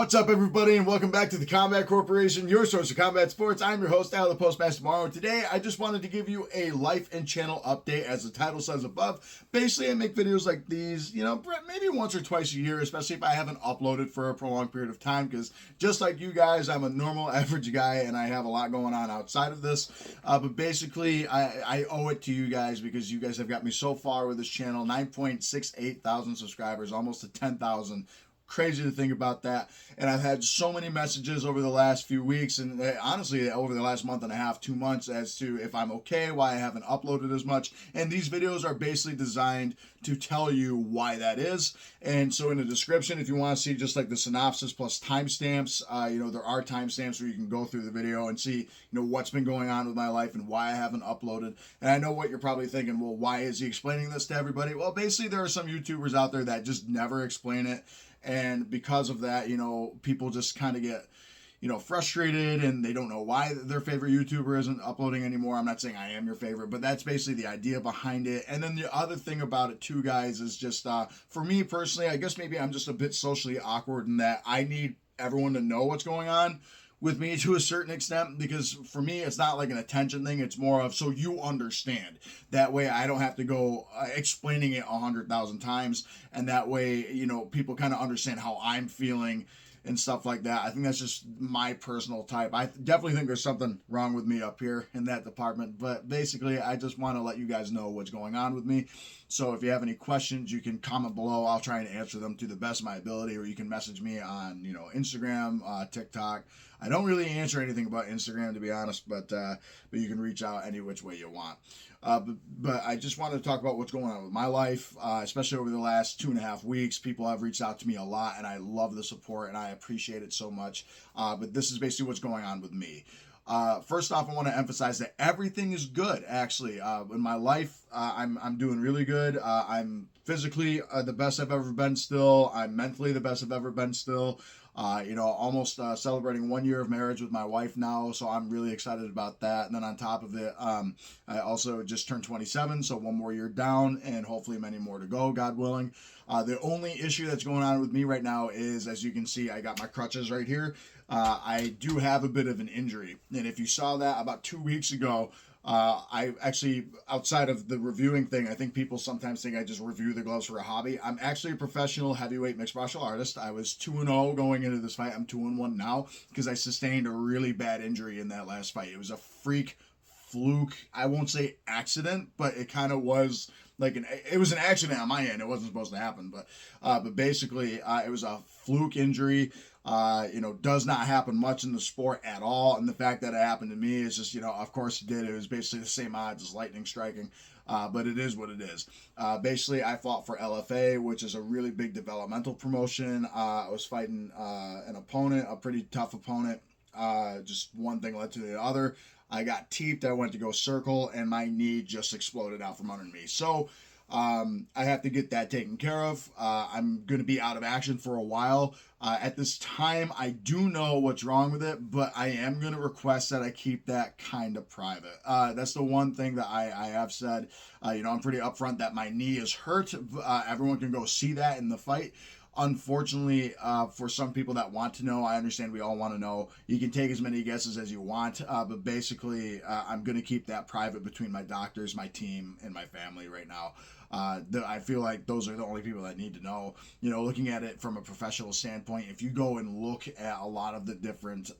What's up, everybody, and welcome back to the Combat Corporation, your source of combat sports. I'm your host, Al, the Postmaster Morrow. Today, I just wanted to give you a life and channel update, as the title says above. Basically, I make videos like these, maybe once or twice a year, especially if I haven't uploaded for a prolonged period of time, because just like you guys, I'm a normal, average guy, and I have a lot going on outside of this. But basically, I owe it to you guys, because you guys have got me so far with this channel, 9.68 thousand subscribers, almost to 10,000. Crazy to think about that. And I've had so many messages over the last few weeks, and honestly over the last month and a half, 2 months, as to if I'm okay, why I haven't uploaded as much. And these videos are basically designed to tell you why that is. And so in the description, if you want to see just like the synopsis plus timestamps, there are timestamps where you can go through the video and see what's been going on with my life and why I haven't uploaded. And I know what you're probably thinking, well, why is he explaining this to everybody? Well, basically there are some YouTubers out there that just never explain it. And because of that, people just kind of get, frustrated, and they don't know why their favorite YouTuber isn't uploading anymore. I'm not saying I am your favorite, but that's basically the idea behind it. And then the other thing about it too, guys, is just, for me personally, I guess maybe I'm just a bit socially awkward in that I need everyone to know what's going on with me to a certain extent, because for me it's not like an attention thing, it's more of so you understand. That way I don't have to go explaining it 100,000 times, and that way people kind of understand how I'm feeling and stuff like that. I think that's just my personal type. I definitely think there's something wrong with me up here in that department, but basically I just want to let you guys know what's going on with me. So if you have any questions, you can comment below. I'll try and answer them to the best of my ability, or you can message me on Instagram, TikTok. I don't really answer anything about Instagram, to be honest, but you can reach out any which way you want. But I just wanted to talk about what's going on with my life, especially over the last 2.5 weeks. People have reached out to me a lot, and I love the support, and I appreciate it so much. But this is basically what's going on with me. First off, I want to emphasize that everything is good, actually. In my life, I'm doing really good. I'm physically the best I've ever been still. I'm mentally the best I've ever been still. Almost celebrating 1 year of marriage with my wife now, so I'm really excited about that. And then on top of it, I also just turned 27, so 1 more year down, and hopefully many more to go, God willing. The only issue that's going on with me right now is, as you can see, I got my crutches right here. I do have a bit of an injury, and if you saw that about 2 weeks ago, I actually, outside of the reviewing thing, I think people sometimes think I just review the gloves for a hobby. I'm actually a professional heavyweight mixed martial artist. I was 2-0 going into this fight. I'm 2-1 now because I sustained a really bad injury in that last fight. It was a freak fluke. I won't say accident, but it kind of was like it was an accident on my end. It wasn't supposed to happen, but basically it was a fluke injury. Does not happen much in the sport at all. And the fact that it happened to me is just, of course it did. It was basically the same odds as lightning striking. But it is what it is. Basically, I fought for LFA, which is a really big developmental promotion. I was fighting an opponent, a pretty tough opponent. Just one thing led to the other. I got teeped. I went to go circle, and my knee just exploded out from under me. So I have to get that taken care of. I'm going to be out of action for a while. At this time, I do know what's wrong with it, but I am going to request that I keep that kind of private. That's the one thing that I have said. I'm pretty upfront that my knee is hurt. Everyone can go see that in the fight. Unfortunately, for some people that want to know, I understand we all want to know. You can take as many guesses as you want, but basically, I'm going to keep that private between my doctors, my team, and my family right now. I feel like those are the only people that need to know. Looking at it from a professional standpoint, if you go and look at a lot of the different,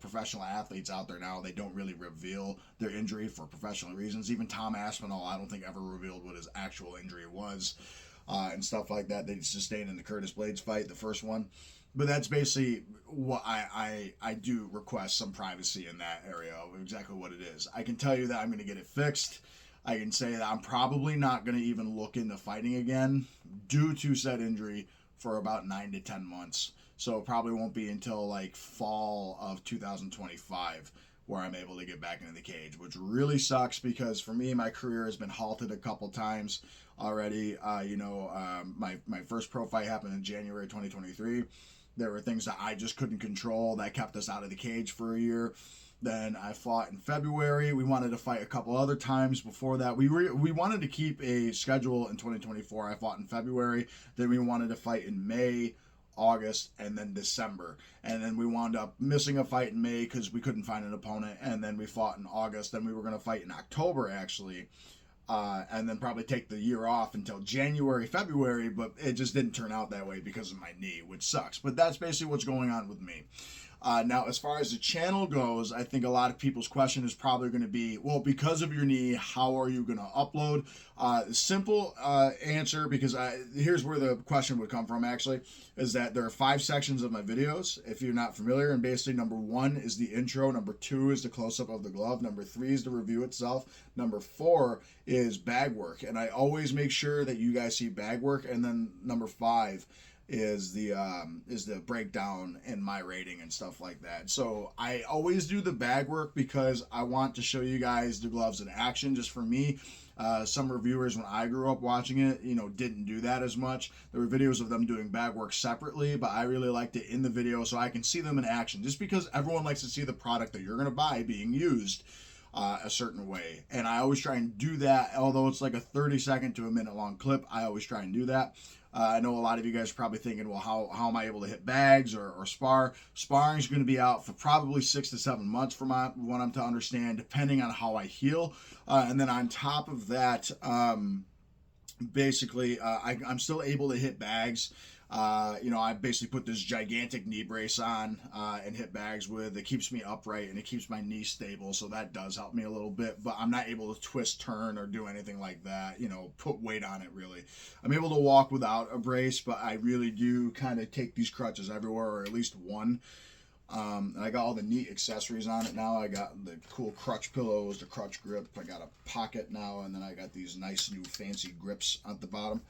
professional athletes out there now, they don't really reveal their injury for professional reasons. Even Tom Aspinall, I don't think ever revealed what his actual injury was. And stuff like that they sustained in the Curtis Blades fight, the first one. But that's basically what I do request some privacy in that area of exactly what it is. I can tell you that I'm going to get it fixed. I can say that I'm probably not going to even look into fighting again due to said injury for about 9 to 10 months. So it probably won't be until like fall of 2025 where I'm able to get back into the cage, which really sucks because for me, my career has been halted a couple times already. My first pro fight happened in January 2023. There were things that I just couldn't control that kept us out of the cage for a year. Then I fought in February. We wanted to fight a couple other times before that. We wanted to keep a schedule in 2024. I fought in February. Then we wanted to fight in May August, and then December. And then we wound up missing a fight in May because we couldn't find an opponent. And then we fought in August. Then we were going to fight in October, actually. And then probably take the year off until January, February. But it just didn't turn out that way because of my knee, which sucks. But that's basically what's going on with me. Now, as far as the channel goes, I think a lot of people's question is probably going to be, well, because of your knee, how are you going to upload? Simple answer, because here's where the question would come from, actually, is that there are 5 sections of my videos, if you're not familiar. And basically, number 1 is the intro. Number 2 is the close-up of the glove. Number 3 is the review itself. Number 4 is bag work. And I always make sure that you guys see bag work. And then number 5 is the breakdown and my rating and stuff like that. So I always do the bag work because I want to show you guys the gloves in action. Just for me, some reviewers when I grew up watching it, didn't do that as much. There were videos of them doing bag work separately, but I really liked it in the video so I can see them in action, just because everyone likes to see the product that you're going to buy being used a certain way. And I always try and do that, although it's like a 30-second to a minute long clip. I always try and do that. I know a lot of you guys are probably thinking, well, how am I able to hit bags or spar? Sparring is going to be out for probably 6 to 7 months from what I'm to understand, depending on how I heal. And then on top of that, basically, I'm still able to hit bags. I basically put this gigantic knee brace on and hit bags with. It keeps me upright and it keeps my knee stable, so that does help me a little bit. But I'm not able to twist, turn, or do anything like that, put weight on it, really. I'm able to walk without a brace, but I really do kind of take these crutches everywhere, or at least one. And I got all the neat accessories on it now. I got the cool crutch pillows, the crutch grip. I got a pocket now, and then I got these nice new fancy grips at the bottom.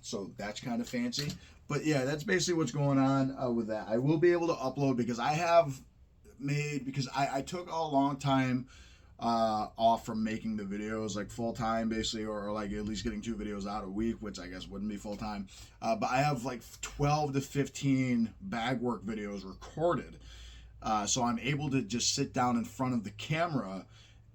So that's kind of fancy. But yeah, that's basically what's going on with that. I will be able to upload because I took a long time off from making the videos, like full time basically, or like at least getting 2 videos out a week, which I guess wouldn't be full time. But I have like 12 to 15 bag work videos recorded. So I'm able to just sit down in front of the camera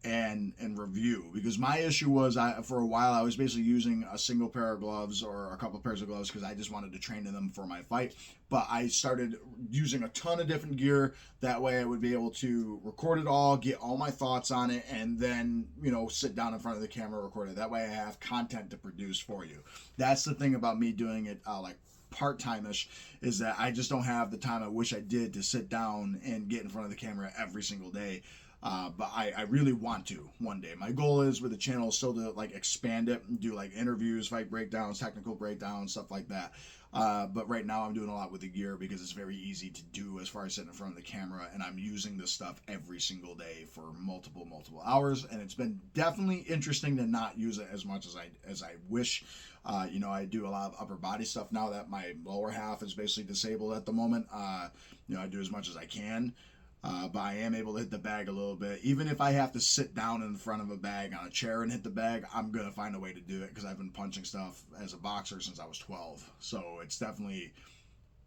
and review, because my issue was for a while I was basically using a single pair of gloves or a couple of pairs of gloves because I just wanted to train in them for my fight. But I started using a ton of different gear. That way I would be able to record it all, get all my thoughts on it, and then sit down in front of the camera, record it. That way I have content to produce for you. That's the thing about me doing it like part-time-ish, is that I just don't have the time I wish I did to sit down and get in front of the camera every single day. But I really want to one day. My goal is with the channel still to like expand it and do like interviews, fight breakdowns, technical breakdowns, stuff like that. But right now I'm doing a lot with the gear because it's very easy to do as far as sitting in front of the camera, and I'm using this stuff every single day for multiple hours, and it's been definitely interesting to not use it as much as I wish. I do a lot of upper body stuff now that my lower half is basically disabled at the moment. I do as much as I can. But I am able to hit the bag a little bit. Even if I have to sit down in front of a bag on a chair and hit the bag, I'm going to find a way to do it because I've been punching stuff as a boxer since I was 12. So it's definitely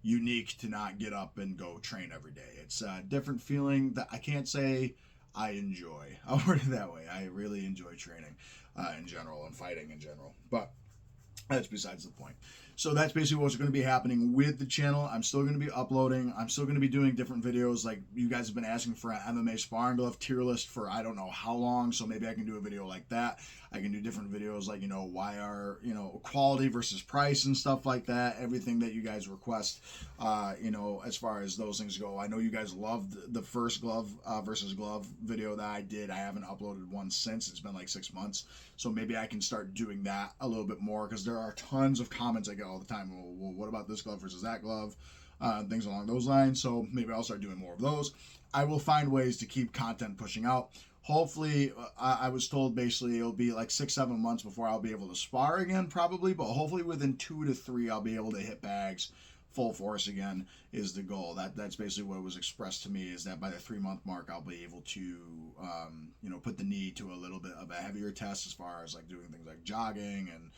unique to not get up and go train every day. It's a different feeling that I can't say I enjoy. I'll word it that way. I really enjoy training in general and fighting in general. But that's besides the point. So that's basically what's going to be happening with the channel. I'm still going to be uploading. I'm still going to be doing different videos. Like you guys have been asking for an MMA sparring glove tier list for I don't know how long. So maybe I can do a video like that. I can do different videos like, why are, quality versus price and stuff like that. Everything that you guys request, as far as those things go. I know you guys loved the first glove versus glove video that I did. I haven't uploaded one since. It's been like 6 months. So maybe I can start doing that a little bit more because there are tons of comments I get all the time. Well, what about this glove versus that glove? Things along those lines. So maybe I'll start doing more of those. I will find ways to keep content pushing out. Hopefully, I was told basically it'll be like 6-7 months before I'll be able to spar again, probably. But hopefully within 2 to 3, I'll be able to hit bags full force again is the goal. That's basically what was expressed to me, is that by the 3-month mark, I'll be able to, put the knee to a little bit of a heavier test as far as like doing things like jogging and,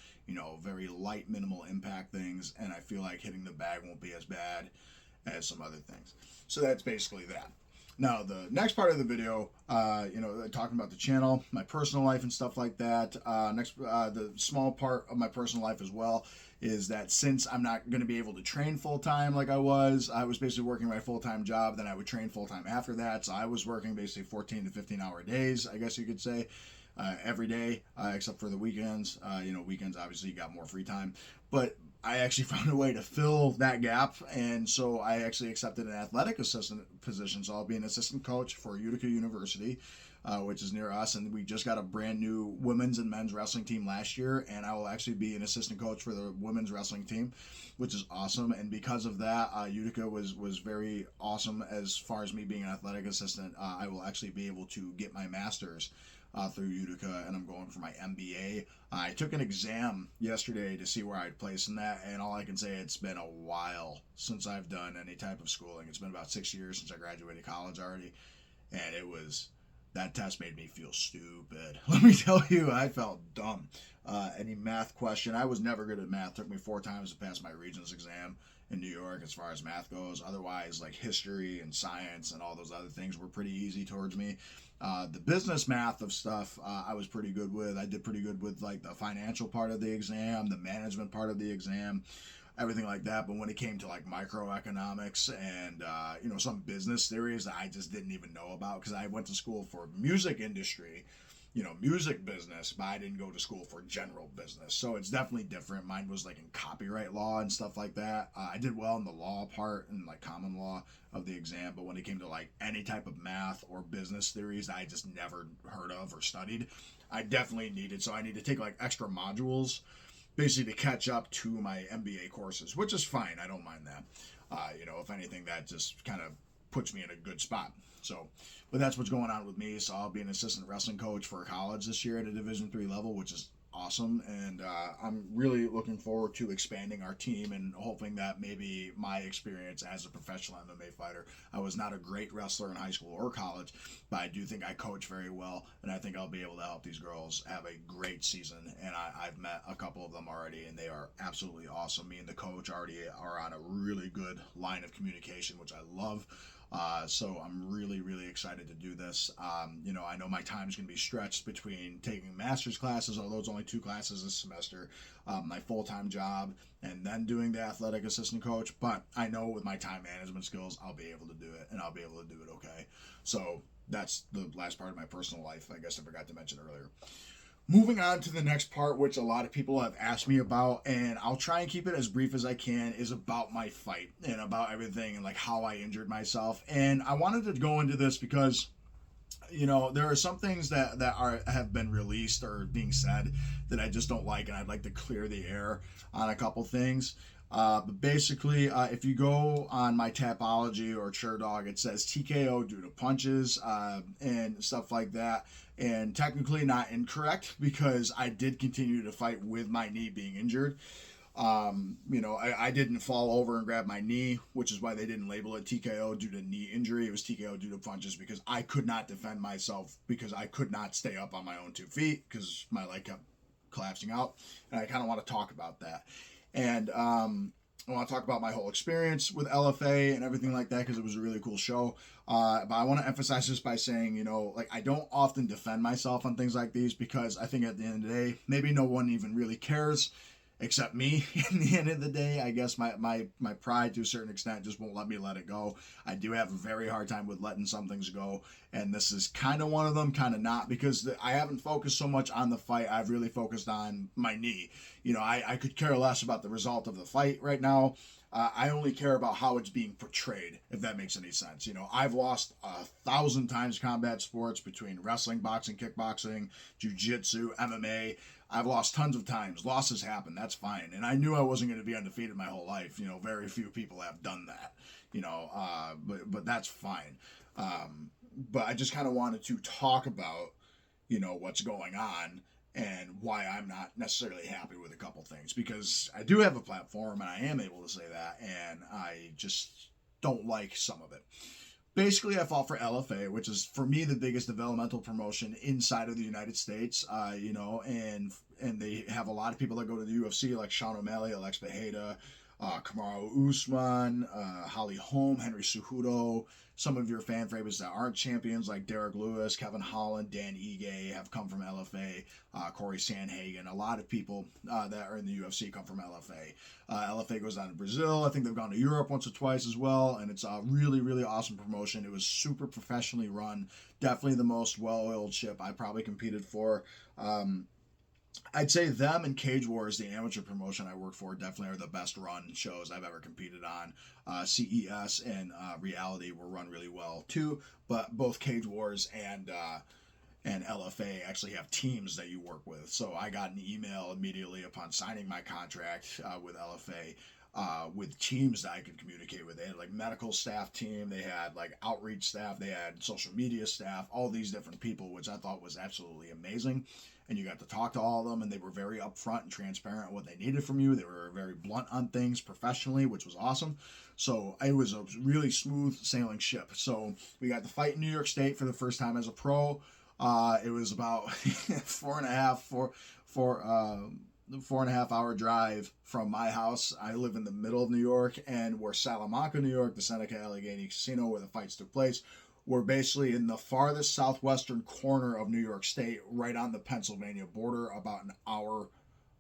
very light, minimal impact things. And I feel like hitting the bag won't be as bad as some other things. So that's basically that. Now, the next part of the video, talking about the channel, my personal life and stuff like that. The small part of my personal life as well is that since I'm not going to be able to train full time like I was basically working my full time job. Then I would train full time after that. So I was working basically 14 to 15-hour days, I guess you could say, every day, except for the weekends. Weekends obviously you got more free time, but I actually found a way to fill that gap, and so I actually accepted an athletic assistant position. So I'll be an assistant coach for Utica University, which is near us, and we just got a brand new women's and men's wrestling team last year, and I will actually be an assistant coach for the women's wrestling team, which is awesome. And because of that, Utica was very awesome as far as me being an athletic assistant. I will actually be able to get my master's through Utica, and I'm going for my MBA. I took an exam yesterday to see where I'd place in that, and all I can say, it's been a while since I've done any type of schooling. It's been about 6 years since I graduated college already, and that test made me feel stupid. Let me tell you, I felt dumb. Any math question, I was never good at math. It took me 4 times to pass my Regents exam in New York as far as math goes. Otherwise, like history and science and all those other things were pretty easy towards me. The business math of stuff I was pretty good with. I did pretty good with like the financial part of the exam, the management part of the exam, everything like that. But when it came to like microeconomics and some business theories that I just didn't even know about, because I went to school for music industry, music business, but I didn't go to school for general business. So it's definitely different. Mine was like in copyright law and stuff like that. I did well in the law part and like common law of the exam, but when it came to like any type of math or business theories I just never heard of or studied, I definitely needed. So I need to take like extra modules basically to catch up to my MBA courses, which is fine. I don't mind that. If anything, that just kind of puts me in a good spot. So, but that's what's going on with me. So I'll be an assistant wrestling coach for a college this year at a Division III level, which is awesome. And I'm really looking forward to expanding our team and hoping that maybe my experience as a professional MMA fighter, I was not a great wrestler in high school or college, but I do think I coach very well, and I think I'll be able to help these girls have a great season. And I've met a couple of them already, and they are absolutely awesome. Me and the coach already are on a really good line of communication, which I love. So I'm really, really excited to do this. I know my time is going to be stretched between taking master's classes, although it's only 2 classes this semester, my full-time job, and then doing the athletic assistant coach. But I know with my time management skills, I'll be able to do it, and I'll be able to do it okay. So that's the last part of my personal life, I guess I forgot to mention earlier. Moving on to the next part, which a lot of people have asked me about, and I'll try and keep it as brief as I can, is about my fight and about everything and like how I injured myself. And I wanted to go into this because there are some things that have been released or being said that I just don't like, and I'd like to clear the air on a couple things. But basically, if you go on my Tapology or Dog, it says TKO due to punches and stuff like that. And technically not incorrect, because I did continue to fight with my knee being injured. I didn't fall over and grab my knee, which is why they didn't label it TKO due to knee injury. It was TKO due to punches, because I could not defend myself, because I could not stay up on my own 2 feet because my leg kept collapsing out. And I kind of want to talk about that. And I want to talk about my whole experience with LFA and everything like that, because it was a really cool show. But I want to emphasize this by saying, I don't often defend myself on things like these, because I think at the end of the day, maybe no one even really cares except me. In the end of the day, I guess my pride to a certain extent just won't let me let it go. I do have a very hard time with letting some things go, and this is kind of one of them, kind of not, because I haven't focused so much on the fight. I've really focused on my knee. I could care less about the result of the fight right now. I only care about how it's being portrayed, if that makes any sense. I've lost 1,000 times combat sports between wrestling, boxing, kickboxing, jiu-jitsu, MMA. I've lost tons of times. Losses happen. That's fine. And I knew I wasn't going to be undefeated my whole life. Very few people have done that. But that's fine. But I just kind of wanted to talk about, what's going on and why I'm not necessarily happy with a couple things, because I do have a platform and I am able to say that, and I just don't like some of it. Basically, I fought for LFA, which is, for me, the biggest developmental promotion inside of the United States, and they have a lot of people that go to the UFC, like Sean O'Malley, Alex Bejeda, Kamaru Usman, Holly Holm, Henry Cejudo, some of your fan favorites that aren't champions like Derek Lewis, Kevin Holland, Dan Ige have come from LFA, Corey Sandhagen. A lot of people that are in the UFC come from LFA. LFA goes down to Brazil. I think they've gone to Europe once or twice as well, and it's a really, really awesome promotion. It was super professionally run. Definitely the most well-oiled ship I probably competed for. I'd say them and Cage Wars, the amateur promotion I work for, definitely are the best run shows I've ever competed on. CES and Reality were run really well too, but both Cage Wars and LFA actually have teams that you work with. So I got an email immediately upon signing my contract with LFA. With teams that I could communicate with. They had like medical staff team, they had like outreach staff, they had social media staff, all these different people, which I thought was absolutely amazing. And you got to talk to all of them, and they were very upfront and transparent on what they needed from you. They were very blunt on things professionally, which was awesome. So it was a really smooth sailing ship. So we got to fight in New York State for the first time as a pro. It was about 4.5 hour drive from my house. I live in the middle of New York, and we're Salamanca, New York, the Seneca Allegheny Casino where the fights took place. We're basically in the farthest southwestern corner of New York State, right on the Pennsylvania border. About an hour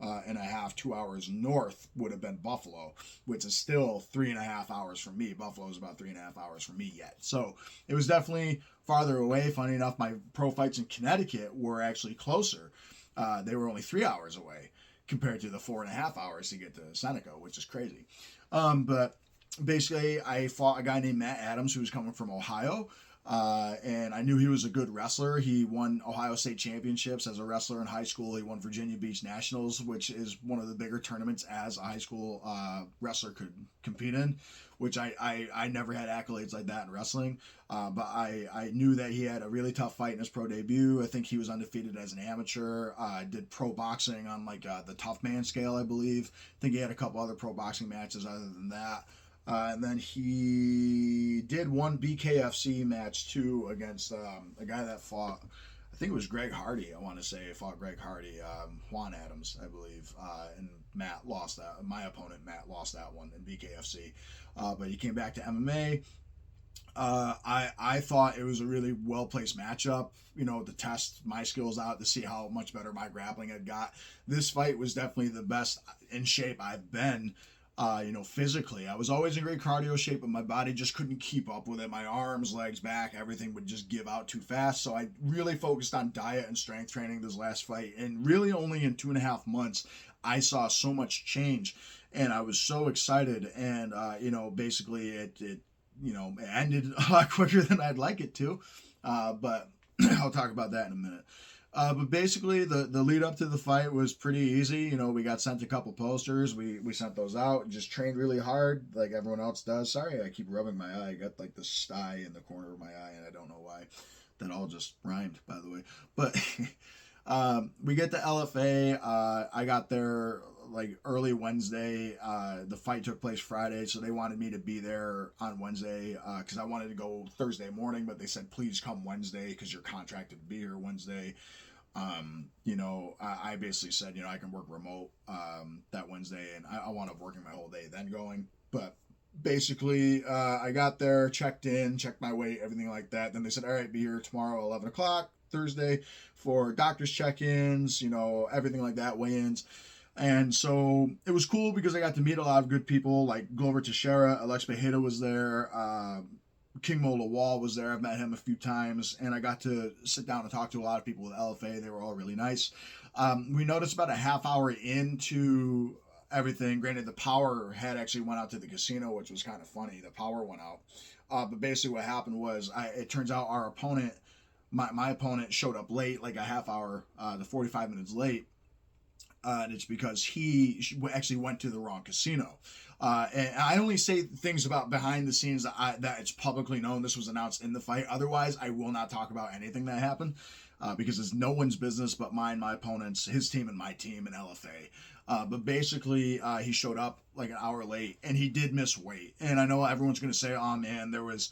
and a half, 2 hours north would have been Buffalo, which is still 3.5 hours from me. Buffalo is about 3.5 hours from me yet. So it was definitely farther away. Funny enough, my pro fights in Connecticut were actually closer. They were only 3 hours away compared to the 4.5 hours to get to Seneca, which is crazy. But basically, I fought a guy named Matt Adams who was coming from Ohio. And I knew he was a good wrestler. He won Ohio State championships as a wrestler in high school. He won Virginia Beach Nationals, which is one of the bigger tournaments as a high school wrestler could compete in, which I never had accolades like that in wrestling. But I knew that he had a really tough fight in his pro debut. I think he was undefeated as an amateur. Did pro boxing on like the tough man scale, I believe. I think he had a couple other pro boxing matches other than that. And then he did one BKFC match too against a guy that fought, I think it was Greg Hardy, I want to say, fought Greg Hardy, Juan Adams, I believe. And Matt lost that. My opponent, Matt, lost that one in BKFC. But he came back to MMA. I thought it was a really well-placed matchup, to test my skills out, to see how much better my grappling had got. This fight was definitely the best in shape I've been. Physically. I was always in great cardio shape, but my body just couldn't keep up with it. My arms, legs, back, everything would just give out too fast. So I really focused on diet and strength training this last fight. And really only in 2.5 months, I saw so much change. And I was so excited. And, basically it ended a lot quicker than I'd like it to. But I'll talk about that in a minute. But basically, the lead up to the fight was pretty easy. We got sent a couple posters. We sent those out and just trained really hard like everyone else does. Sorry, I keep rubbing my eye. I got like the sty in the corner of my eye, and I don't know why. That all just rhymed, by the way. But we get to LFA. I got there like early Wednesday. The fight took place Friday, so they wanted me to be there on Wednesday because I wanted to go Thursday morning, but they said, please come Wednesday because you're contracted to be here Wednesday. I basically said, I can work remote that Wednesday, and I wound up working my whole day then going. But basically, I got there, checked in, checked my weight, everything like that. Then they said, all right, be here tomorrow, 11 o'clock, Thursday, for doctor's check-ins, everything like that, weigh-ins. And so it was cool because I got to meet a lot of good people like Glover Teixeira, Alex Bejeda was there, King Mo Lawal was there. I've met him a few times, and I got to sit down and talk to a lot of people with LFA. They were all really nice. We noticed about a half hour into everything. Granted, the power had actually went out to the casino, which was kind of funny. The power went out. But basically what happened was it turns out our opponent, my opponent showed up late, like a half hour to 45 minutes late. And it's because he actually went to the wrong casino. And I only say things about behind the scenes that it's publicly known. This was announced in the fight. Otherwise, I will not talk about anything that happened. because it's no one's business but mine, my opponent's, his team, and my team in LFA. But basically, he showed up like an hour late, and he did miss weight. And I know everyone's going to say, oh man, there was,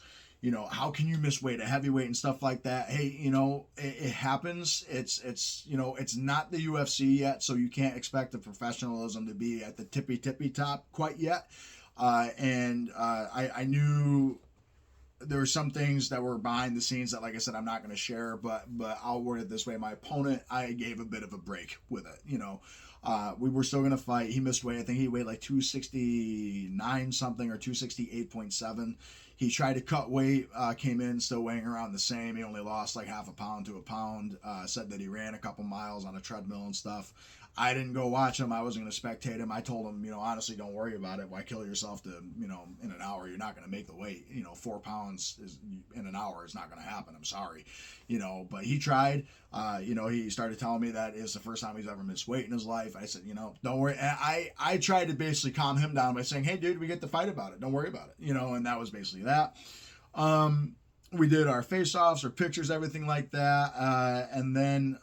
how can you miss weight, a heavyweight and stuff like that? Hey, it happens. It's not the UFC yet, so you can't expect the professionalism to be at the tippy top quite yet. I knew there were some things that were behind the scenes that, like I said, I'm not going to share, but I'll word it this way. My opponent, I gave a bit of a break with it, we were still going to fight. He missed weight. I think he weighed like 269 something or 268.7. He tried to cut weight, came in still weighing around the same. He only lost like half a pound to a pound. Said that he ran a couple miles on a treadmill and stuff. I didn't go watch him. I wasn't going to spectate him. I told him, honestly, don't worry about it. Why kill yourself to, in an hour? You're not going to make the weight. 4 pounds in an hour is not going to happen. I'm sorry. But he tried. He started telling me that it's the first time he's ever missed weight in his life. I said, don't worry. And I tried to basically calm him down by saying, hey, dude, we get to fight about it. Don't worry about it. And that was basically that. We did our face-offs, our pictures, everything like that. And then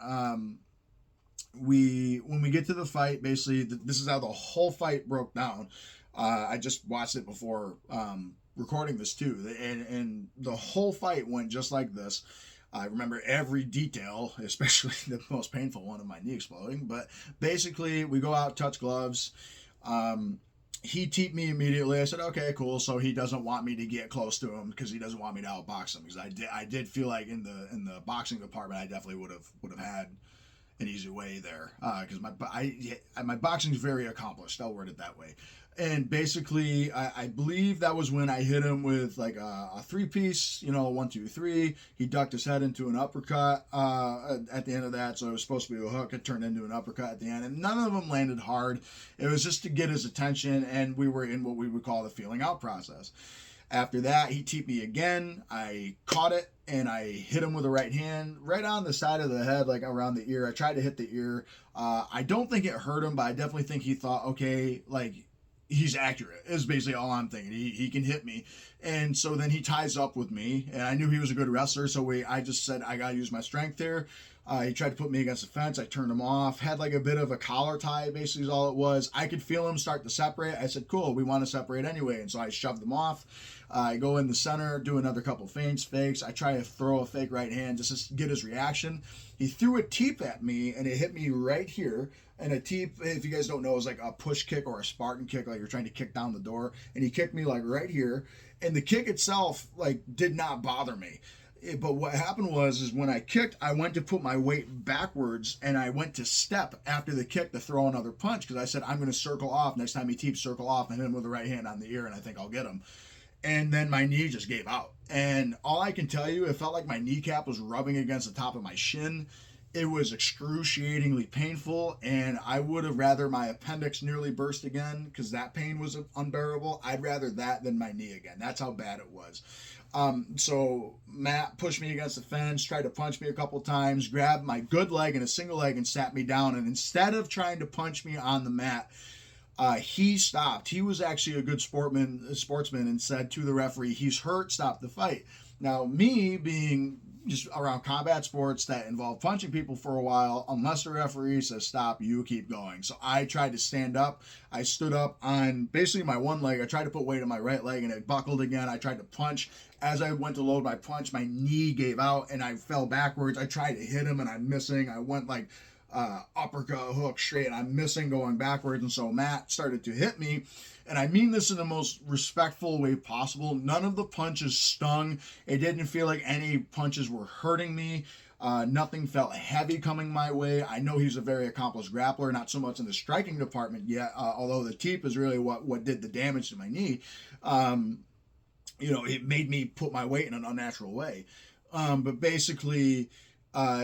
when we get to the fight, basically, this is how the whole fight broke down. I just watched it before recording this too, and the whole fight went just like this. I remember every detail, especially the most painful one of my knee exploding. But basically, we go out, touch gloves. He teeped me immediately. I said, okay, cool. So he doesn't want me to get close to him because he doesn't want me to outbox him. Because I did feel like in the boxing department, I definitely would have had an easy way there, because my boxing is very accomplished. I'll word it that way. And basically, I believe that was when I hit him with like a 3-piece, 1, 2, 3. He ducked his head into an uppercut at the end of that. So it was supposed to be a hook. It turned into an uppercut at the end, and none of them landed hard. It was just to get his attention, and we were in what we would call the feeling out process. After that, he teeped me again. I caught it, and I hit him with a right hand right on the side of the head, like around the ear. I tried to hit the ear. I don't think it hurt him, but I definitely think he thought, okay, like, he's accurate, is basically all I'm thinking. He can hit me. And so then he ties up with me, and I knew he was a good wrestler, so I just said, I got to use my strength here. He tried to put me against the fence. I turned him off. Had like a bit of a collar tie, basically is all it was. I could feel him start to separate. I said, cool, we want to separate anyway. And so I shoved him off. I go in the center, do another couple feints, fakes. I try to throw a fake right hand just to get his reaction. He threw a teep at me, and it hit me right here. And a teep, if you guys don't know, is like a push kick or a Spartan kick, like you're trying to kick down the door. And he kicked me like right here. And the kick itself, like, did not bother me. But what happened is when I kicked, I went to put my weight backwards, and I went to step after the kick to throw another punch, because I said, I'm going to circle off. Next time he teeps, circle off, and hit him with the right hand on the ear, and I think I'll get him. And then my knee just gave out. And all I can tell you, it felt like my kneecap was rubbing against the top of my shin. It was excruciatingly painful, and I would have rather my appendix nearly burst again, because that pain was unbearable. I'd rather that than my knee again. That's how bad it was. So Matt pushed me against the fence, tried to punch me a couple times, grabbed my good leg and a single leg and sat me down. And instead of trying to punch me on the mat, he stopped. He was actually a good sportsman and said to the referee, he's hurt, stop the fight. Now, me being just around combat sports that involve punching people for a while, unless the referee says stop, you keep going. So I tried to stand up. I stood up on basically my one leg. I tried to put weight on my right leg, and it buckled again. I tried to punch. As I went to load my punch, my knee gave out, and I fell backwards. I tried to hit him, and I'm missing. I went like uppercut, hook, straight, and I'm missing going backwards. And so Matt started to hit me. And I mean this in the most respectful way possible. None of the punches stung. It didn't feel like any punches were hurting me. Nothing felt heavy coming my way. I know he's a very accomplished grappler, not so much in the striking department yet, although the teep is really what did the damage to my knee. It made me put my weight in an unnatural way. But basically,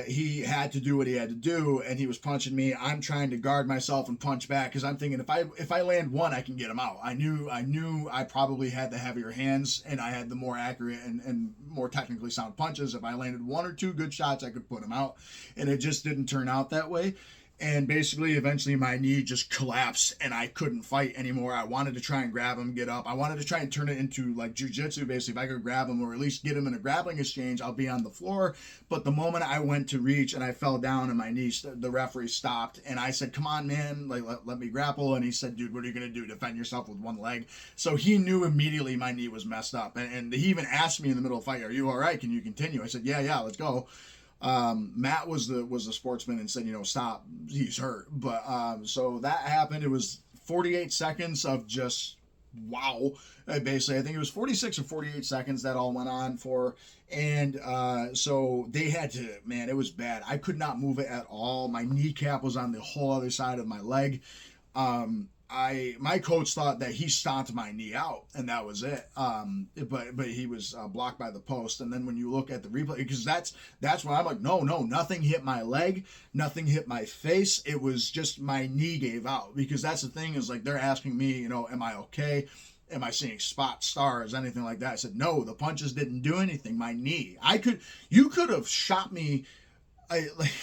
he had to do what he had to do, and he was punching me. I'm trying to guard myself and punch back, because I'm thinking if I land one, I can get him out. I knew I probably had the heavier hands, and I had the more accurate and more technically sound punches. If I landed one or two good shots, I could put him out, and it just didn't turn out that way. And basically, eventually, my knee just collapsed and I couldn't fight anymore. I wanted to try and grab him, get up. I wanted to try and turn it into like jujitsu, basically. If I could grab him or at least get him in a grappling exchange, I'll be on the floor. But the moment I went to reach and I fell down and my knee, the referee stopped. And I said, come on, man, like let me grapple. And he said, dude, what are you going to do? Defend yourself with one leg? So he knew immediately my knee was messed up. And he even asked me in the middle of the fight, are you all right? Can you continue? I said, yeah, let's go. Matt was the sportsman and said, stop, he's hurt. But so that happened. It was 48 seconds of just wow. Basically, I think it was 46 or 48 seconds that all went on for. And so they had to, man, it was bad. I could not move it at all. My kneecap was on the whole other side of my leg. My coach thought that he stomped my knee out and that was it. But he was blocked by the post. And then when you look at the replay, because that's when I'm like, no, nothing hit my leg, nothing hit my face. It was just my knee gave out, because that's the thing is like they're asking me, am I okay? Am I seeing spots, stars, anything like that? I said, no, the punches didn't do anything. My knee, you could have shot me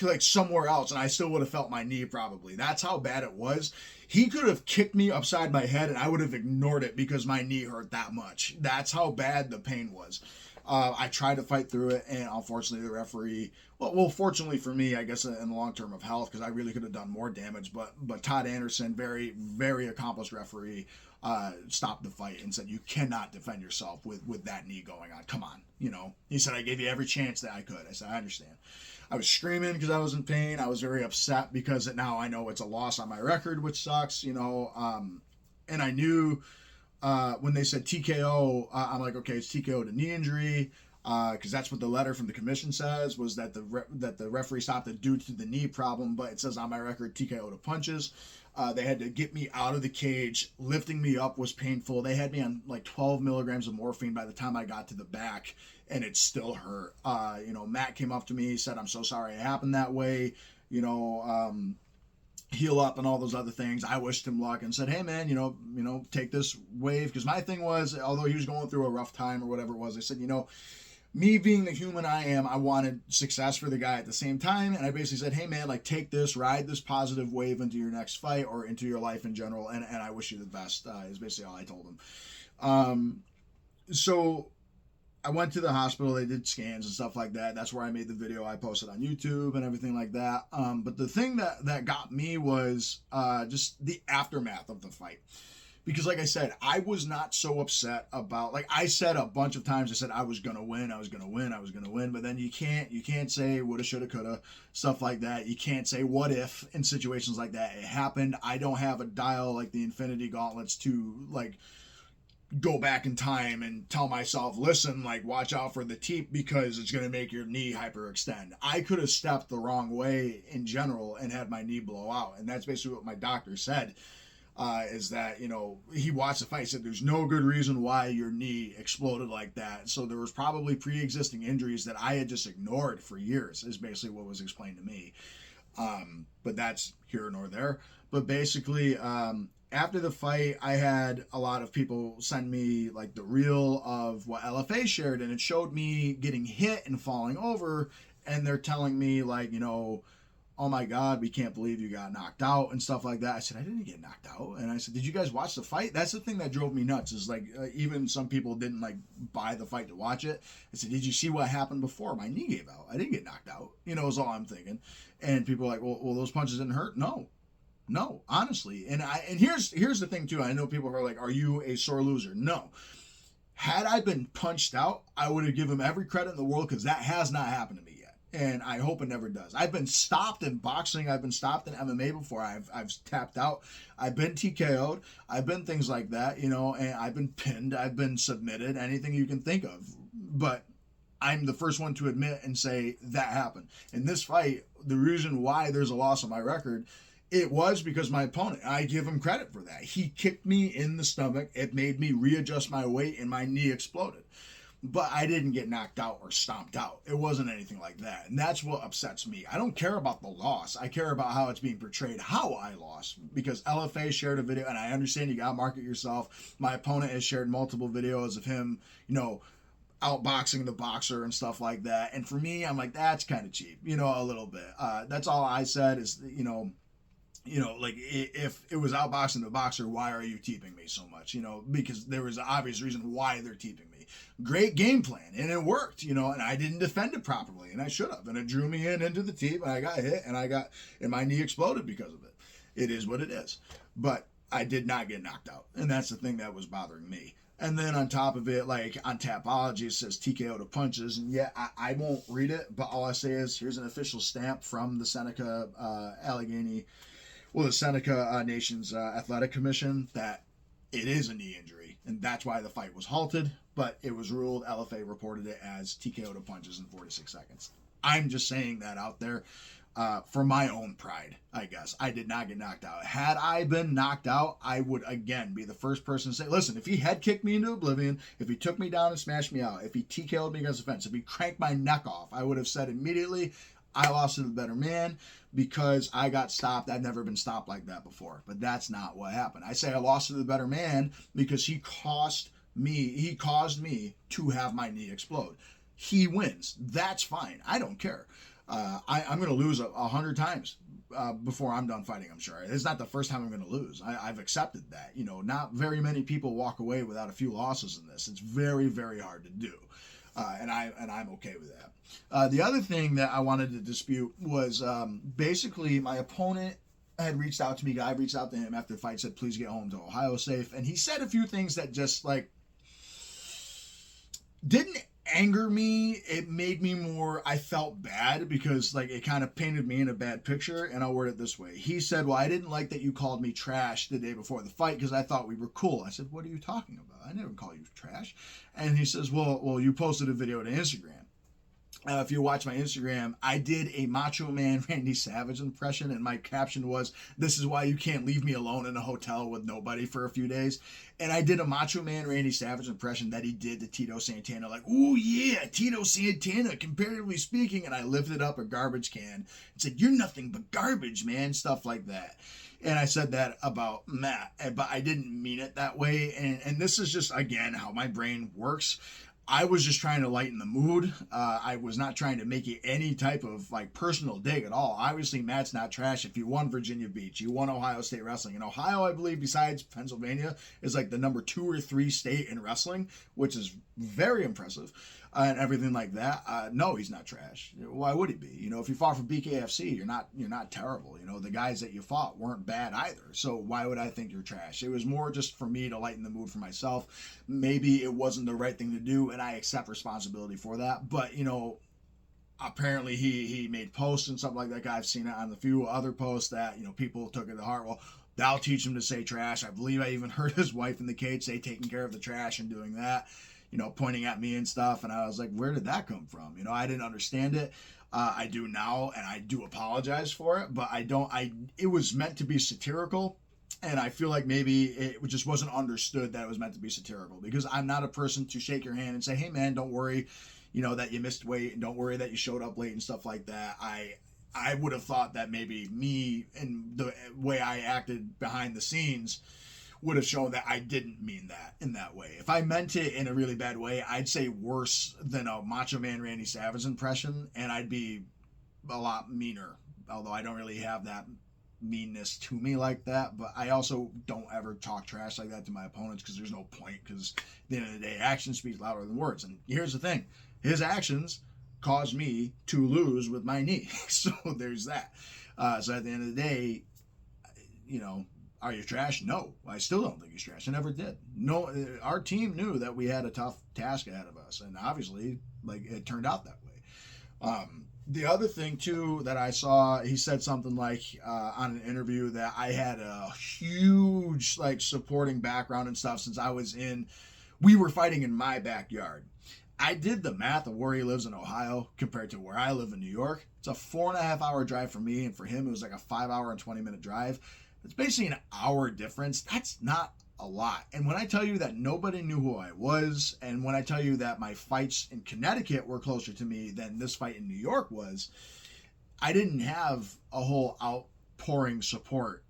like somewhere else and I still would have felt my knee probably. That's how bad it was. He could have kicked me upside my head and I would have ignored it because my knee hurt that much. That's how bad the pain was. I tried to fight through it, and unfortunately the referee, well, fortunately for me, I guess in the long term of health, because I really could have done more damage, but Todd Anderson, very, very accomplished referee, stopped the fight and said, you cannot defend yourself with that knee going on. Come on. He said, I gave you every chance that I could. I said, I understand. I was screaming because I was in pain. I was very upset because now I know it's a loss on my record, which sucks, and I knew when they said TKO, I'm like, okay, it's TKO to knee injury, because that's what the letter from the commission says, was that the referee stopped it due to the knee problem, but it says on my record TKO to punches. They had to get me out of the cage. Lifting me up was painful. They had me on like 12 milligrams of morphine by the time I got to the back, and it still hurt. Matt came up to me, said, I'm so sorry it happened that way. Heal up and all those other things. I wished him luck and said, hey man, take this wave. Because my thing was, although he was going through a rough time or whatever it was, I said, me being the human I am, I wanted success for the guy at the same time. And I basically said, hey man, like take this, ride this positive wave into your next fight or into your life in general. And I wish you the best, is basically all I told him. So I went to the hospital. They did scans and stuff like that. That's where I made the video I posted on YouTube and everything like that. But the thing that got me was just the aftermath of the fight. Because like I said, I was not so upset about, like I said a bunch of times, I said I was going to win. But then you can't say woulda, shoulda, coulda, stuff like that. You can't say what if in situations like that. It happened. I don't have a dial like the Infinity Gauntlets to like go back in time and tell myself, listen, like watch out for the teep because it's going to make your knee hyperextend. I could have stepped the wrong way in general and had my knee blow out. And that's basically what my doctor said, is that, he watched the fight, said there's no good reason why your knee exploded like that. So there was probably pre-existing injuries that I had just ignored for years, is basically what was explained to me. But that's here nor there. But basically, after the fight, I had a lot of people send me like the reel of what LFA shared, and it showed me getting hit and falling over, and they're telling me like, oh my God, we can't believe you got knocked out and stuff like that. I said, I didn't get knocked out. And I said, did you guys watch the fight? That's the thing that drove me nuts, is like, even some people didn't like buy the fight to watch it. I said, did you see what happened before? My knee gave out. I didn't get knocked out, is all I'm thinking. And people are like, well, those punches didn't hurt. No, honestly. And here's the thing too. I know people are like, are you a sore loser? No. Had I been punched out, I would have given him every credit in the world, because that has not happened to me yet. And I hope it never does. I've been stopped in boxing. I've been stopped in MMA before. I've tapped out. I've been TKO'd. I've been things like that, and I've been pinned. I've been submitted. Anything you can think of. But I'm the first one to admit and say that happened. In this fight, the reason why there's a loss on my record, it was because my opponent, I give him credit for that. He kicked me in the stomach. It made me readjust my weight and my knee exploded. But I didn't get knocked out or stomped out. It wasn't anything like that. And that's what upsets me. I don't care about the loss. I care about how it's being portrayed, how I lost. Because LFA shared a video, and I understand you got to market yourself. My opponent has shared multiple videos of him, outboxing the boxer and stuff like that. And for me, I'm like, that's kind of cheap, a little bit. That's all I said is, like if it was outboxing the boxer, why are you teeping me so much? Because there was an obvious reason why they're teeping me. Great game plan, and it worked, and I didn't defend it properly, and I should have, and it drew me into the teep, and I got hit, and my knee exploded because of it. It is what it is, but I did not get knocked out, and that's the thing that was bothering me. And then on top of it, like on Tapology, it says TKO to punches. And yeah, I won't read it, but all I say is here's an official stamp from the Seneca Allegheny, the Seneca Nation's Athletic Commission that it is a knee injury. And that's why the fight was halted. But it was ruled, LFA reported it as TKO to punches in 46 seconds. I'm just saying that out there. For my own pride, I guess. I did not get knocked out. Had I been knocked out, I would, again, be the first person to say, listen, if he head kicked me into oblivion, if he took me down and smashed me out, if he TKO'd me against the fence, if he cranked my neck off, I would have said immediately, I lost to the better man because I got stopped. I've never been stopped like that before. But that's not what happened. I say I lost to the better man because he caused me to have my knee explode. He wins. That's fine. I don't care. I'm going to lose 100 times before I'm done fighting, I'm sure. It's not the first time I'm going to lose. I've accepted that. Not very many people walk away without a few losses in this. It's very, very hard to do. And I'm okay with that. The other thing that I wanted to dispute was basically my opponent had reached out to me. I reached out to him after the fight, said, please get home to Ohio safe. And he said a few things that just didn't anger me. It made me I felt bad because it kind of painted me in a bad picture, and I'll word it this way. He said, well, I didn't like that you called me trash the day before the fight because I thought we were cool. I said, what are you talking about? I never call you trash. And he says, well, you posted a video to Instagram. If you watch my Instagram, I did a Macho Man Randy Savage impression, and my caption was, this is why you can't leave me alone in a hotel with nobody for a few days. And I did a Macho Man Randy Savage impression that he did to Tito Santana, ooh yeah, Tito Santana, comparatively speaking. And I lifted up a garbage can and said, you're nothing but garbage, man, stuff like that. And I said that about Matt, but I didn't mean it that way. And this is just, again, how my brain works. I was just trying to lighten the mood. I was not trying to make it any type of personal dig at all. Obviously, Matt's not trash. If you won Virginia Beach, you won Ohio State wrestling. And Ohio, I believe, besides Pennsylvania, is the number 2 or 3 state in wrestling, which is very impressive. And everything like that. No, he's not trash. Why would he be? If you fought for BKFC, you're not terrible. The guys that you fought weren't bad either. So why would I think you're trash? It was more just for me to lighten the mood for myself. Maybe it wasn't the right thing to do, and I accept responsibility for that. But apparently he made posts and stuff like that. I've seen it on the few other posts that people took it to heart. Well, that'll teach him to say trash. I believe I even heard his wife in the cage say taking care of the trash and doing that. Pointing at me and stuff. And I was like, where did that come from? I didn't understand it. I do now, and I do apologize for it, but it was meant to be satirical. And I feel like maybe it just wasn't understood that it was meant to be satirical, because I'm not a person to shake your hand and say, hey man, don't worry, that you missed weight, and don't worry that you showed up late and stuff like that. I would have thought that maybe me and the way I acted behind the scenes would have shown that I didn't mean that in that way. If I meant it in a really bad way, I'd say worse than a Macho Man Randy Savage impression, and I'd be a lot meaner, although I don't really have that meanness to me like that. But I also don't ever talk trash like that to my opponents, because there's no point, because at the end of the day, action speaks louder than words. And here's the thing, his actions caused me to lose with my knee. So there's that. So at the end of the day, are you trash? No, I still don't think he's trash. I never did. No, our team knew that we had a tough task ahead of us, and obviously, it turned out that way. The other thing too that I saw, he said something on an interview that I had a huge supporting background and stuff since we were fighting in my backyard. I did the math of where he lives in Ohio compared to where I live in New York. It's a 4.5 hour drive for me, and for him it was a 5 hour and 20 minute drive. It's basically an hour difference. That's not a lot. And when I tell you that nobody knew who I was, and when I tell you that my fights in Connecticut were closer to me than this fight in New York was, I didn't have a whole outpouring support.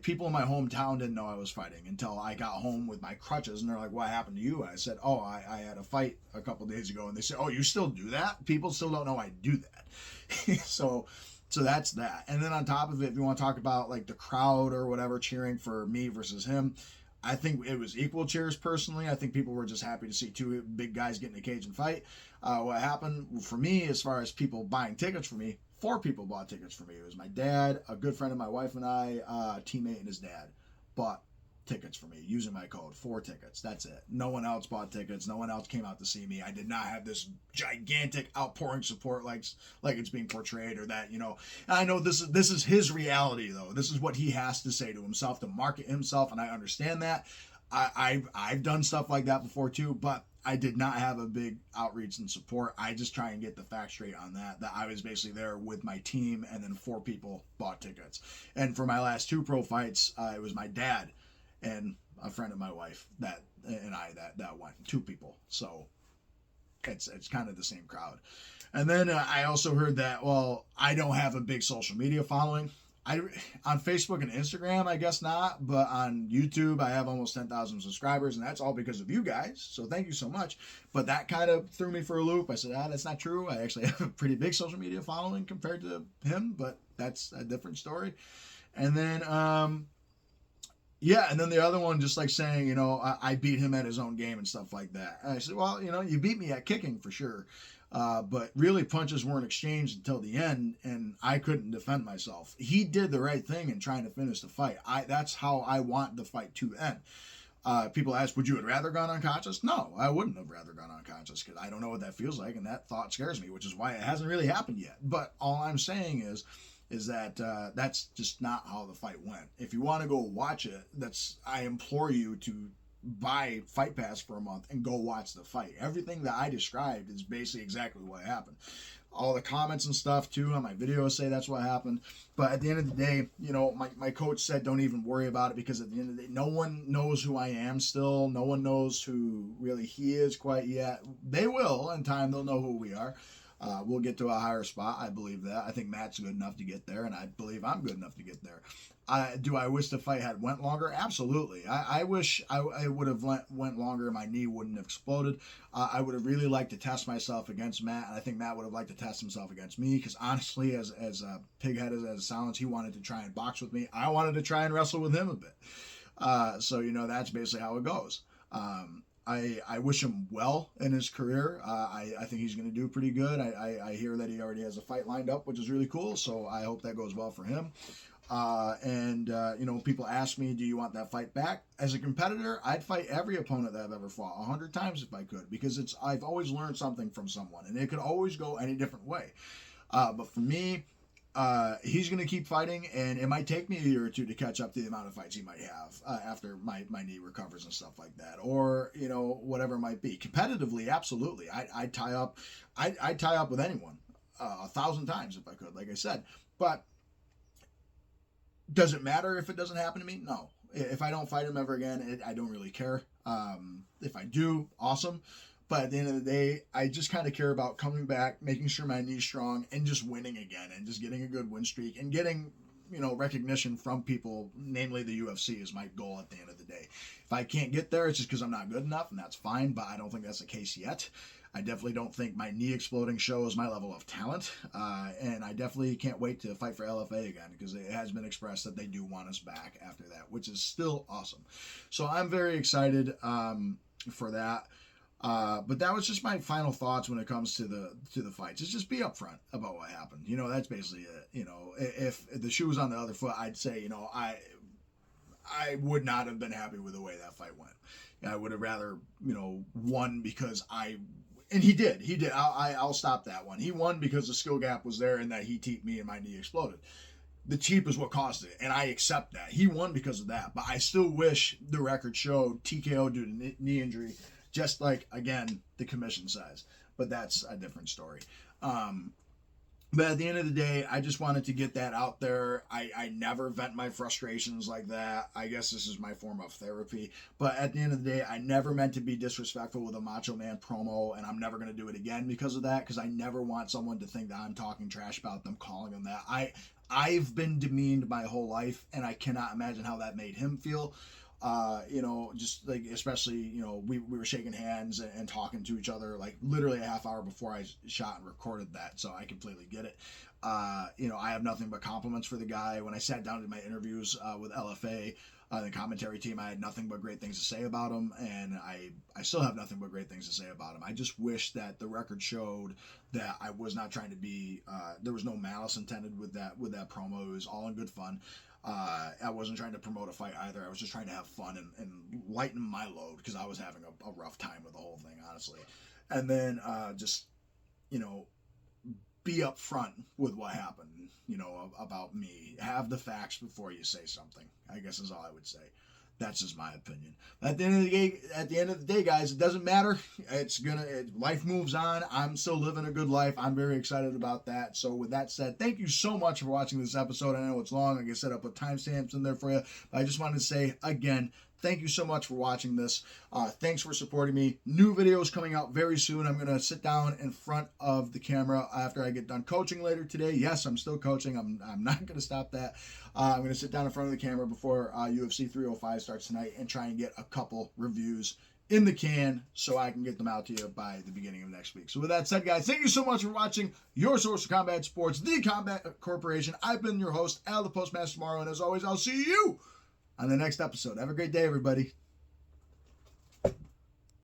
People in my hometown didn't know I was fighting until I got home with my crutches, and they're like, what happened to you? And I said, oh, I had a fight a couple days ago. And they said, oh, you still do that? People still don't know I do that. So So that's that. And then on top of it, if you want to talk about like the crowd or whatever cheering for me versus him, I think it was equal cheers personally. I think people were just happy to see two big guys get in a cage and fight. What happened for me, as far as people buying tickets for me, 4 people bought tickets for me. It was my dad, a good friend of my wife and I, a teammate and his dad bought tickets for me using my code. 4 tickets. That's it. No one else bought tickets. No one else came out to see me. I did not have this gigantic outpouring support like it's being portrayed or that, you know. And I know this is his reality though. This is what he has to say to himself to market himself, and I understand that. I've done stuff like that before too, but I did not have a big outreach and support. I just try and get the facts straight on that I was basically there with my team, and then 4 people bought tickets. And for my last 2 pro fights, it was my dad and a friend of my wife that went. 2 people. So it's kind of the same crowd. And then I also heard that, well, I don't have a big social media following. On Facebook and Instagram, I guess not, but on YouTube, I have almost 10,000 subscribers, and that's all because of you guys. So thank you so much. But that kind of threw me for a loop. I said, that's not true. I actually have a pretty big social media following compared to him, but that's a different story. And then, yeah, and then the other one, just like saying, you know, I beat him at his own game and stuff like that. And I said, well, you know, you beat me at kicking for sure. But really punches weren't exchanged until the end, and I couldn't defend myself. He did the right thing in trying to finish the fight. That's how I want the fight to end. People ask, would you have rather gone unconscious? No, I wouldn't have rather gone unconscious because I don't know what that feels like, and that thought scares me, which is why it hasn't really happened yet. But all I'm saying is that that's just not how the fight went. If you want to go watch it, I implore you to buy Fight Pass for a month and go watch the fight. Everything that I described is basically exactly what happened. All the comments and stuff too on my videos say that's what happened. But at the end of the day, you know, my coach said don't even worry about it, because at the end of the day, no one knows who I am still. No one knows who really he is quite yet. They will in time. They'll know who we are. We'll get to a higher spot. I believe that. I think Matt's good enough to get there, and I believe I'm good enough to get there. Do I wish the fight had went longer? Absolutely. I wish I would have went longer. My knee wouldn't have exploded. I would have really liked to test myself against Matt, and I think Matt would have liked to test himself against me, because honestly, as pig-headed as it sounds, he wanted to try and box with me. I wanted to try and wrestle with him a bit. So, you know, that's basically how it goes. I wish him well in his career. I think he's going to do pretty good. I hear that he already has a fight lined up, which is really cool, so I hope that goes well for him. You know, people ask me, do you want that fight back? As a competitor, I'd fight every opponent that I've ever fought 100 times if I could, because I've always learned something from someone, and it could always go any different way. But for me, he's going to keep fighting, and it might take me a year or 2 to catch up to the amount of fights he might have after my knee recovers and stuff like that, or, you know, whatever it might be. Competitively, absolutely. I'd tie up with anyone 1,000 times if I could, like I said. But does it matter if it doesn't happen to me? No. If I don't fight him ever again, I don't really care. If I do, awesome. But at the end of the day, I just kind of care about coming back, making sure my knee's strong, and just winning again, and just getting a good win streak, and getting, you know, recognition from people, namely the UFC, is my goal at the end of the day. If I can't get there, it's just because I'm not good enough, and that's fine, but I don't think that's the case yet. I definitely don't think my knee exploding shows my level of talent, and I definitely can't wait to fight for LFA again, because it has been expressed that they do want us back after that, which is still awesome. So I'm very excited for that. But that was just my final thoughts when it comes to the fights. It's just be upfront about what happened. You know, that's basically it. You know, if the shoe was on the other foot, I'd say, you know, I would not have been happy with the way that fight went. I would have rather, you know, won because and he did. I'll stop that one. He won because the skill gap was there and that he teeped me and my knee exploded. The teep is what caused it, and I accept that. He won because of that, but I still wish the record showed TKO due to knee injury, just like, again, the commission says. But that's a different story. But at the end of the day, I just wanted to get that out there. I never vent my frustrations like that. I guess this is my form of therapy. But at the end of the day, I never meant to be disrespectful with a Macho Man promo, and I'm never going to do it again because of that, because I never want someone to think that I'm talking trash about them, calling them that. I've been demeaned my whole life, and I cannot imagine how that made him feel. Just like, especially, we were shaking hands and talking to each other like literally a half hour before I shot and recorded that. So I completely get it. I have nothing but compliments for the guy. When I sat down to my interviews with LFA, the commentary team, I had nothing but great things to say about him, and I still have nothing but great things to say about him. I just wish that the record showed that I was not trying to be, there was no malice intended with that promo. It was all in good fun. I wasn't trying to promote a fight either. I was just trying to have fun and lighten my load, because I was having a rough time with the whole thing, honestly. And then just, be upfront with what happened, about me. Have the facts before you say something, I guess is all I would say. That's just my opinion. At the end of the day, guys, it doesn't matter. Life moves on. I'm still living a good life. I'm very excited about that. So with that said, thank you so much for watching this episode. I know it's long. Like I said, I put timestamps in there for you. But I just wanted to say again, thank you so much for watching this. Thanks for supporting me. New videos coming out very soon. I'm going to sit down in front of the camera after I get done coaching later today. Yes, I'm still coaching. I'm not going to stop that. I'm going to sit down in front of the camera before UFC 305 starts tonight and try and get a couple reviews in the can so I can get them out to you by the beginning of next week. So with that said, guys, thank you so much for watching your source of combat sports, the Combat Corporation. I've been your host, Al the Postmaster Morrow, and as always, I'll see you on the next episode. Have a great day, everybody.